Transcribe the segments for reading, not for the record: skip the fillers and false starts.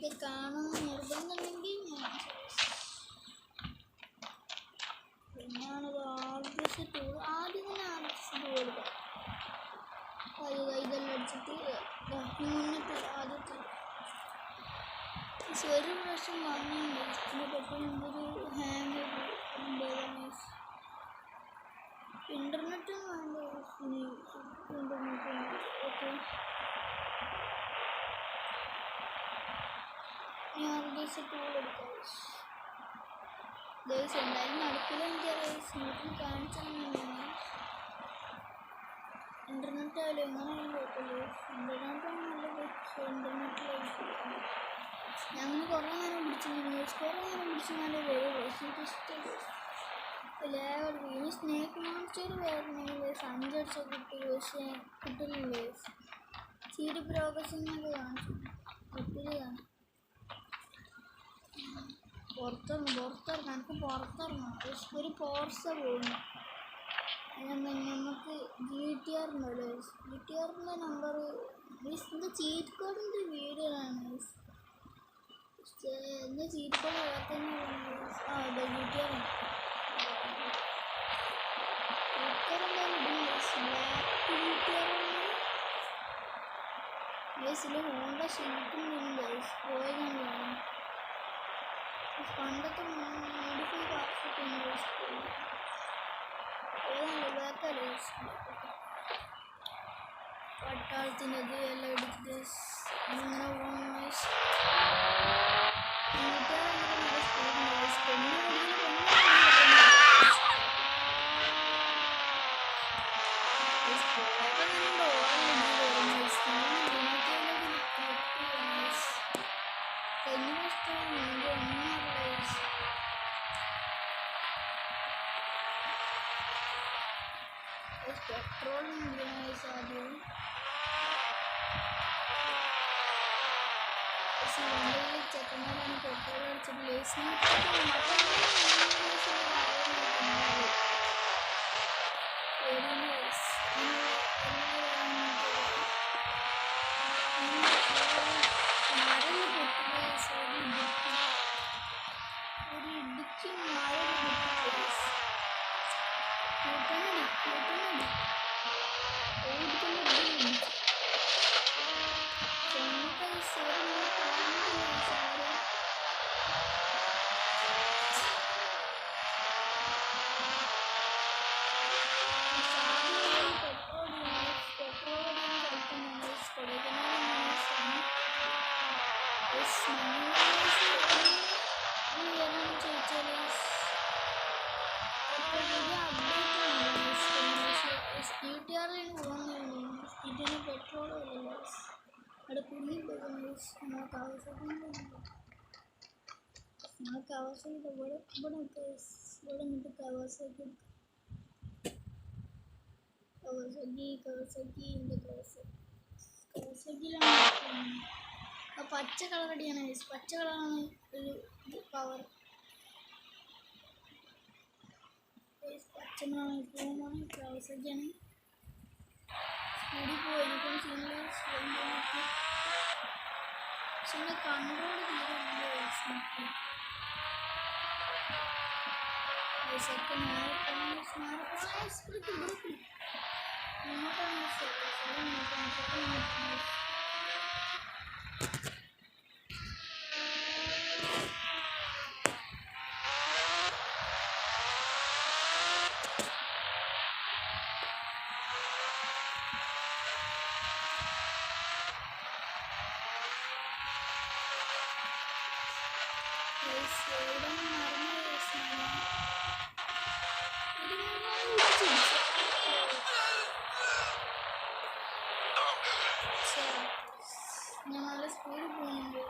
നിങ്ങൾക്ക് കാണുന്ന നിർബന്ധമുണ്ടെങ്കിൽ ഞാനത് ആദ്യം ടൂൾ ആദ്യം തന്നെ കൊടുക്കാം. ഇതെല്ലാം അടിച്ചിട്ട് മുന്നിട്ട് ആദ്യത്തെ ഒരു പ്രാവശ്യം വാങ്ങിയുണ്ട്. പിന്നെ പെട്ടെന്ന് ഒരു ഹാങ് ഇന്റർനെറ്റും വേണ്ട. Internet okay. ഞാൻ ടൂൾ എടുക്കാം. എന്തായാലും നടക്കില്ല. എനിക്കറിയാം കാണിച്ചാൽ ഇന്റർനെറ്റ് ആയാലും എങ്ങനെയാലും കുഴപ്പമില്ല. ഇന്റർനെറ്റാണ് നല്ലത്. പക്ഷേ ഇന്റർനെറ്റിലായിരിക്കും ഞാൻ അങ്ങനെ കുറേ നേരം പിടിച്ചു നല്ല ഇനി സ്നേക്ക് മോൺസ്റ്റർ വേറെ സഞ്ചടിച്ച കിട്ടി. പക്ഷേ കിട്ടുന്നില്ലേ. സീഡ് പ്രോഗ്രസിനൊക്കെ കാണിച്ചു ഒത്തിരി കാണും. പുറത്തിറങ്ങാം. എനിക്ക് പുറത്തിറങ്ങാം. ഒരു പോർസ പോകുന്നു. നമുക്ക് GTR ഉണ്ടല്ലോ. GTRൻ്റെ നമ്പർ ഇത് ചീറ്റ് കോഡിൻ്റെ വീഡിയോ ആണ്. എന്താ ചീറ്റ് കോഡ് അതെ GTR ഹോണ്ട ഷീറ്റും പോയതാണ്. പണ്ടത്തെ മോഡിഫൈ കാർഷൊക്കെ പട്ടാളത്തിനത് എല്ലാം എടുത്തിട്ട് ഇങ്ങനെ പെട്രോളിന് സാധ്യത ചെക്കന്മാരാണ് പെട്രോൾ അടിച്ചിട്ട് ലേസിന് ഒരു ഇടുക്കി പെട്രോൾ അവിടെ കുഞ്ഞി കവാസാക്കി ഇവിടെ നിന്നിട്ട് കവാസാക്കിയിലാണ്. പച്ച കളർ അടിയാണ്. പച്ച കളറാണ് ഒരു പവർ. പച്ചമാണ് പൂമാണ് കവാസാക്കിയാണ്. കൂടി പോയിരിക്കും. പക്ഷെ കൺട്രോൾ ഞാൻ നല്ല സ്പീഡിൽ പോകുന്നുണ്ട്.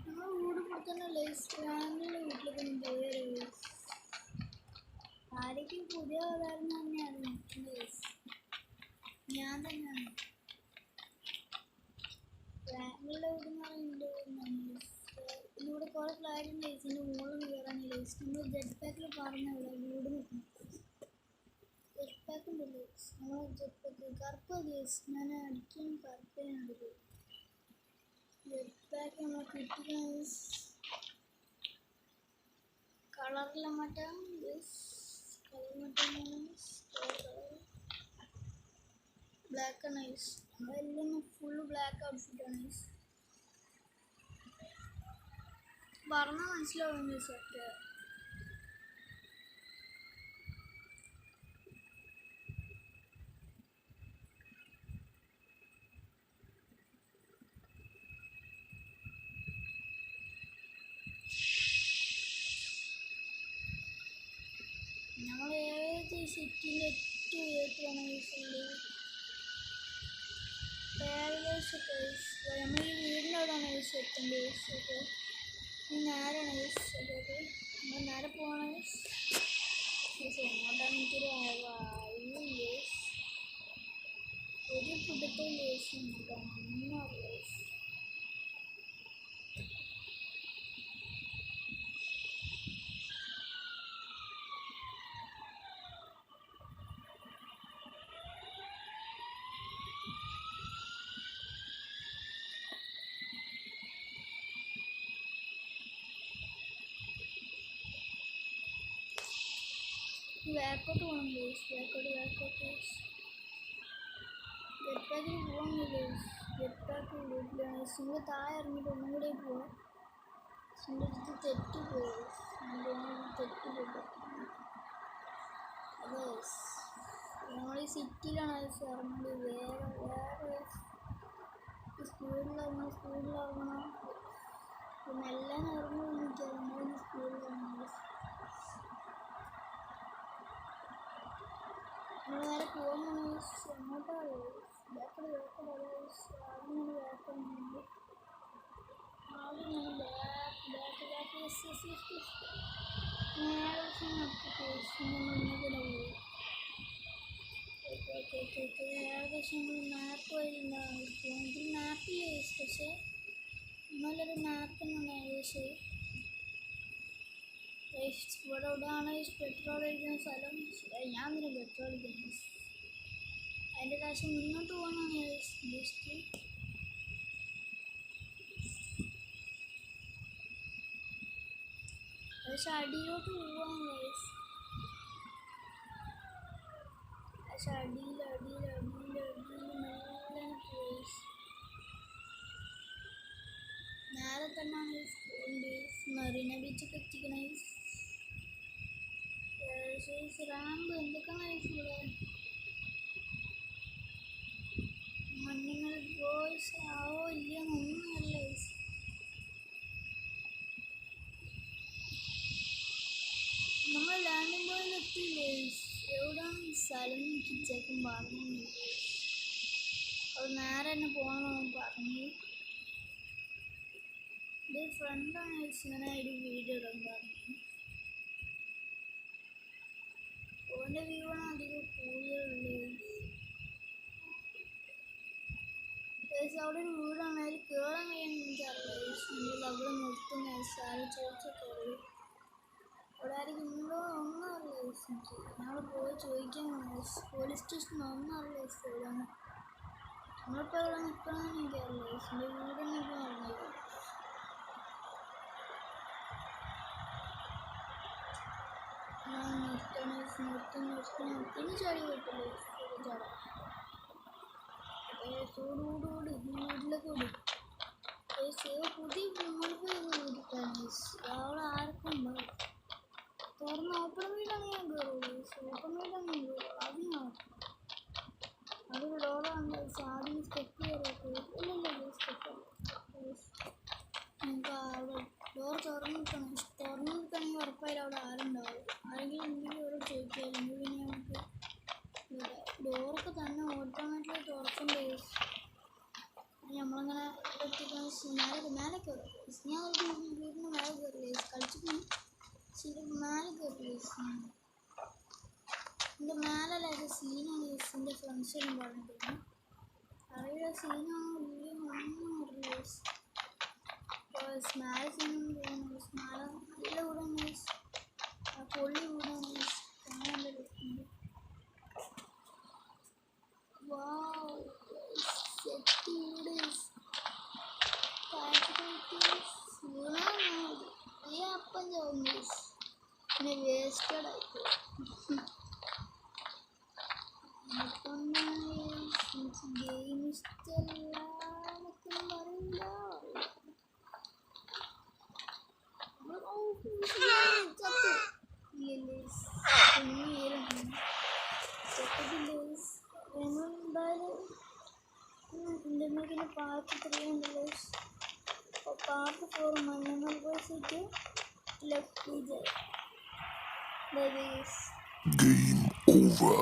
ഞങ്ങൾ വീട് കൊടുത്തന്നെ ഫാമിലിയുടെ വീട്ടിലൊക്കെ പോയത്. ആരൊക്കെ പുതിയ അവതാരം തന്നെയാണ്. ഞാൻ തന്നെയാണ് ഫാമിലിയുടെ വീട് എന്ന് പറയുന്നത്. ഇവിടെ കുറേ ഫ്ലാഗ് ഉണ്ട്. ഇതിൻ്റെ മുകളിൽ കയറാനില്ല. നമ്മൾ ജെറ്റ് പാക്കിൽ പറഞ്ഞവിടെ വീട് നിൽക്കണം. ജെറ്റ് പാക്ക് ഉണ്ടല്ലോ. നമ്മൾ ജെറ്റ് പാക്ക് കറുപ്പ് ഞാൻ അടിക്കാൻ കറക്റ്റാണ് ജെറ്റ് പാക്ക് നമ്മൾ കിട്ടി കളറിലെ മാറ്റാം കളർ മാറ്റാം ബ്ലാക്ക് ആണ് നമ്മളെല്ലാം ഫുള്ള് ബ്ലാക്ക് ഔട്ട്ഫിറ്റാണ് പറഞ്ഞാൽ മനസ്സിലാവും സെറ്റ് ഞങ്ങൾ ഏത് സിറ്റിയിൽ ഏറ്റവും ഉയരത്തിലാണ് ഏകദേശമൊക്കെ നമ്മൾ ഈ വീടിൻ്റെ അവിടെയാണ് എത്തേണ്ടത് ഓക്കെ നേരെയാണ് ഓക്കെ നമ്മൾ നേരെ പോകണം എങ്ങോട്ടാണ് എനിക്കൊരു ഒരു പിടുത്ത ലേശം ഒന്നും അറിയാം ബാക്കോട്ട് പോകണം ബാക്കോട്ട് ജെറ്റ് പാക്കിൽ പോകുന്നില്ല ജെറ്റ് പാക്ക് വീട്ടിലാണ് സിംഗിൾ താഴെ ഇറങ്ങിയിട്ട് ഒന്നും കൂടെ പോവാം സിംഗിൾ അടുത്ത് തെറ്റിപ്പോയി അതെ നമ്മൾ ഈ സിറ്റിയിലാണ് അത് ഇറങ്ങേണ്ടത് വേറെ സ്കൂളിലിറങ്ങണം പിന്നെ എല്ലാം ഇറങ്ങുമ്പോൾ എനിക്കറിയാം സ്കൂളിലിറങ്ങുന്നത് നമ്മൾ നേരെ പോകുന്ന എങ്ങോട്ടാണ് ബാക്കിൽ ഏകദേശം മാപ്പ് വഴിയുണ്ടാവും ഇതിൽ മാപ്പില്ല പക്ഷേ നല്ലൊരു മാപ്പ് തന്നെയാണ് ഏകദേശം ഇവിടെ എവിടെയാണ് പെട്രോൾ അടിക്കുന്ന സ്ഥലം ഞാൻ തന്നെ പെട്രോൾ അടിക്കുന്നു അതിൻ്റെ കാശ് മുന്നോട്ട് പോകാനാണ് ജസ്റ്റ് പക്ഷെ അടിയിലോട്ട് പോവാണ് പക്ഷെ അടിയിൽ നേരെ തന്നെയാണ് മറീന ബീച്ചൊക്കെ എത്തിക്കണേ റാമ്പ് എന്തൊക്കെയാണ് ഇവിടെ മണ്ണുങ്ങൾ ബോയ്സ് ആവോ ഇല്ലയൊന്നൊന്നുമല്ല നമ്മൾ ലാൻഡിംഗ് പോയിന്റ് എത്തിയില്ലേ എവിടെയാണ് സ്ഥലം കിച്ചേക്കും പറഞ്ഞു അത് നേരെ തന്നെ പോകണമെന്ന് പറഞ്ഞു ഇത് ഫ്രണ്ടാണ് ഇങ്ങനെ ഒരു വീഡിയോ ഇടാൻ പറഞ്ഞു ഓൻ്റെ വ്യൂ ആണ് അധികം കൂടുതലുള്ളത് അവിടെ ഒരു വീടാണ് അതിൽ കയറാൻ കഴിയുമെന്ന് എനിക്കറിയില്ല അവിടെ നിർത്തുന്ന സാറ് ചോദിച്ചൊക്കെ അവിടെ ആരെങ്കിലും ഉണ്ടോ ഒന്നും അറിയില്ല എനിക്ക് ഞങ്ങൾ പോയി ചോദിക്കാൻ പോലീസ് സ്റ്റേഷൻ ഒന്നും അറിയില്ല എവിടെയാണ് നമ്മളിപ്പോൾ എവിടെ നിൽക്കണമെന്ന് എനിക്കറിയില്ല എൻ്റെ വീടിനെ എനിക്ക് അറിഞ്ഞില്ല നിർത്തിന് ചാടി കിട്ടില്ലേ ചാടാം ചൂടോടുകൂടി വീട്ടിലൊക്കെ ഓടി പുതിയ മോളിഫൈ ചെയ്തിട്ടാണ് അവിടെ ആർക്കും ഉണ്ടാവും തുറന്ന് ഓപ്പൺ വീടാണ് ഞാൻ കയറുള്ളൂ ഓപ്പൺ വീടാണ് ഞാൻ കയറുള്ളൂ അത് ഞാൻ അതൊരു ഡോറാണ് ആദ്യം സ്റ്റെപ്പ് കയറിയിട്ട് ഇല്ലല്ലോ സ്റ്റെപ്പ് നമുക്ക് അവിടെ ഡോർ തുറന്നിരിക്കണമെങ്കിൽ ഉറപ്പായാലും അവിടെ ആരുണ്ടാവും ആരെങ്കിലും ഉണ്ടെങ്കിൽ അവിടെ ചോദിക്കുക അല്ലെങ്കിൽ പിന്നെ നമുക്ക് ഡോറൊക്കെ തന്നെ ഓട്ടോമാറ്റിക്കലി തുറക്കണ്ടേ നമ്മളങ്ങനെ മേലെ കയറും ഞാൻ വീടിന് മേലെ കയറില്ലേ കളിച്ചിട്ട് ശരി മേലെ കയറില്ലേ എൻ്റെ മേലല്ല സീനാണ് എൻ്റെ ഫ്രണ്ട്സിനും പറഞ്ഞിട്ടുണ്ട് അറിയില്ല സീനാണോ ഇല്ലയോ ഒന്നും അറിയില്ല സ്മാല സീനൊന്നും തോന്നുന്നു സ്മാല നല്ല കൂടാണ് പൊള്ളി കൂടാണ് കാണാൻ പറ്റുന്നുണ്ട് വാവ് പിന്നെ വേസ്റ്റഡ് ആയിപ്പോയി. എനിക്ക് ഗെയിം ഇഷ്ടമല്ല എന്നൊക്കെ പറയില്ല. ഇന്റർനെറ്റിന് പാർട്ട് 3 ഉണ്ട്. പാർട്ട് 4 മഞ്ഞൾ പോയിട്ട് ലെഫ്റ്റ് Game over.